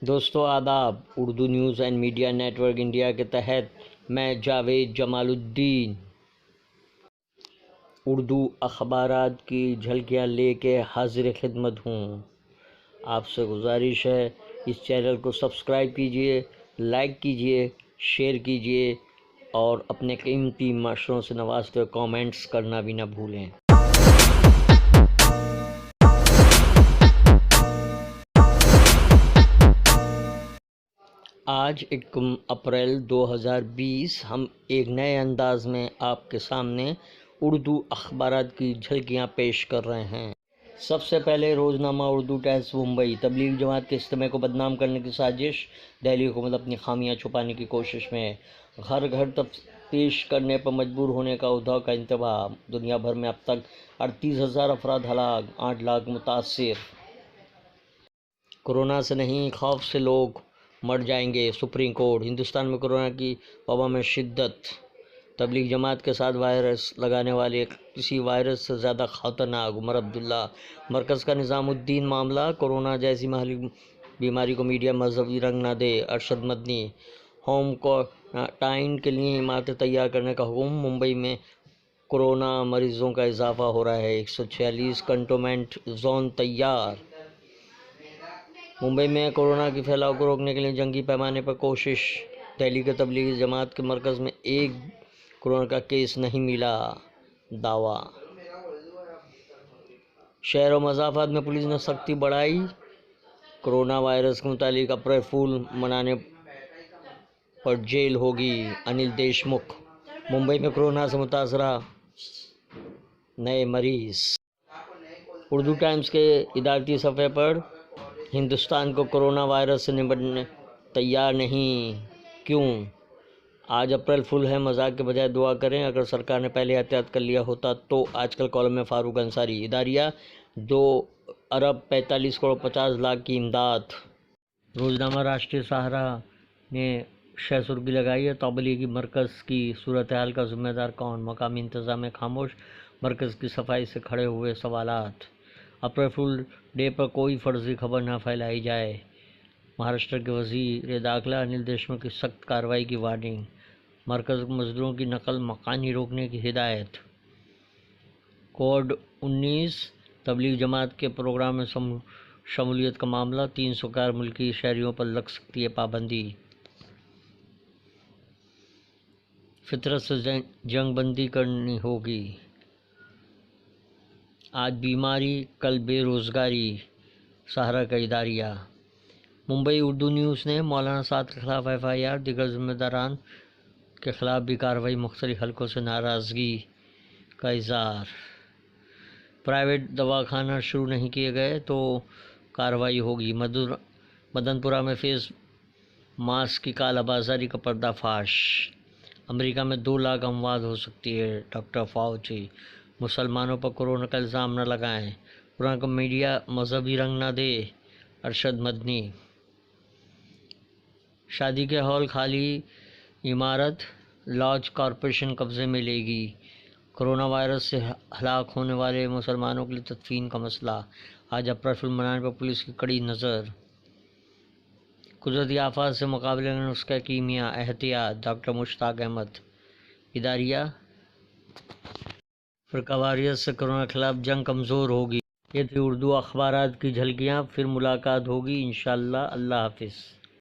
دوستو آداب، Urdu news and media network India کے تحت میں جاوید جمال الدین اردو اخبارات کی جھلکیاں لے کے حاضر خدمت ہوں۔ آپ سے گزارش ہے اس چینل کو سبسکرائب کیجئے، لائک کیجئے، شیئر کیجئے اور اپنے قیمتی مشوروں سے نوازتے ہوئے کامنٹس کرنا بھی نہ بھولیں۔ آج 1 اپریل 2020 ہم ایک نئے انداز میں آپ کے سامنے اردو اخبارات کی جھلکیاں پیش کر رہے ہیں۔ سب سے پہلے روزنامہ اردو ٹائمز ممبئی۔ تبلیغی جماعت کے اجتماع کو بدنام کرنے کی سازش، دہلی حکومت اپنی خامیاں چھپانے کی کوشش میں، گھر گھر تفتیش کرنے پر مجبور ہونے کا ادھو کا انتباہ۔ دنیا بھر میں اب تک 38,000 افراد ہلاک، 8 لاکھ متاثر۔ کورونا سے نہیں، خوف سے لوگ مر جائیں گے، سپریم کورٹ۔ ہندوستان میں کورونا کی وبا میں شدت۔ تبلیغی جماعت کے ساتھ وائرس لگانے والے کسی وائرس سے زیادہ خطرناک، عمر عبداللہ۔ مرکز کا نظام الدین معاملہ، کورونا جیسی مہلک بیماری کو میڈیا مذہبی رنگ نہ دے، ارشد مدنی۔ ہوم کوارنٹائن کے لیے عمارتیں تیار کرنے کا حکم۔ ممبئی میں کورونا مریضوں کا اضافہ ہو رہا ہے، 146 کنٹونمنٹ زون تیار۔ ممبئی میں کورونا کے پھیلاؤ کو روکنے کے لیے جنگی پیمانے پر کوشش۔ دہلی کے تبلیغی جماعت کے مرکز میں ایک کورونا کا کیس نہیں ملا، دعویٰ۔ شہر و مضافات میں پولیس نے سختی بڑھائی، کورونا وائرس کے متعلق اپریل فول منانے پر جیل ہوگی، انل دیشمکھ۔ ممبئی میں کورونا سے متاثرہ نئے مریض۔ اردو ٹائمز کے ادارتی صفحے پر، ہندوستان کو کورونا وائرس سے نمٹنے تیار نہیں، کیوں؟ آج اپریل فول ہے، مذاق کے بجائے دعا کریں۔ اگر سرکار نے پہلے احتیاط کر لیا ہوتا تو۔ آج کل کالم میں فاروق انصاری۔ اداریہ 2 ارب 45 کروڑ 50 لاکھ کی امداد۔ روزنامہ راشٹریہ سہارا نے شہ سرخی لگائی ہے، تبلیغی مرکز کی صورتحال کا ذمہ دار کون؟ مقامی انتظامیہ خاموش، مرکز کی صفائی سے کھڑے ہوئے سوالات۔ اپریل فول ڈے پر کوئی فرضی خبر نہ پھیلائی جائے، مہاراشٹر کے وزیر داخلہ انل دیشمکھ کی سخت کارروائی کی وارننگ۔ مرکز کو مزدوروں کی نقل مکانی روکنے کی ہدایت۔ کووڈ-19 تبلیغی جماعت کے پروگرام میں شمولیت کا معاملہ، 300 غیر ملکی شہریوں پر لگ سکتی ہے پابندی۔ فطرت سے جنگ بندی کرنی ہوگی۔ آج بیماری، کل بے روزگاری، سہارا کا اداریہ۔ ممبئی اردو نیوز نے مولانا سعد کے خلاف FIR، دیگر ذمہ داران کے خلاف بھی کارروائی، مختلف حلقوں سے ناراضگی کا اظہار۔ پرائیویٹ دواخانہ شروع نہیں کیے گئے تو کارروائی ہوگی۔ مدن پورہ میں فیس ماسک کی کالا بازاری کا پردہ فاش۔ امریکہ میں 2 لاکھ اموات ہو سکتی ہے، ڈاکٹر فاؤچی۔ مسلمانوں پر کورونا کا الزام نہ لگائیں، کورونا کو میڈیا مذہبی رنگ نہ دے، ارشد مدنی۔ شادی کے ہال خالی، عمارت لاج کارپوریشن قبضے میں لے گی۔ کورونا وائرس سے ہلاک ہونے والے مسلمانوں کے لیے تدفین کا مسئلہ۔ آج اپریل فول منانے پر پولیس کی کڑی نظر۔ قدرتی آفات سے مقابلے کا نسخہ کیمیا، احتیاط، ڈاکٹر مشتاق احمد۔ اداریہ فرقہ واریت سے کورونا کے خلاف جنگ کمزور ہوگی۔ یہ تھی اردو اخبارات کی جھلکیاں، پھر ملاقات ہوگی انشاءاللہ۔ اللہ حافظ۔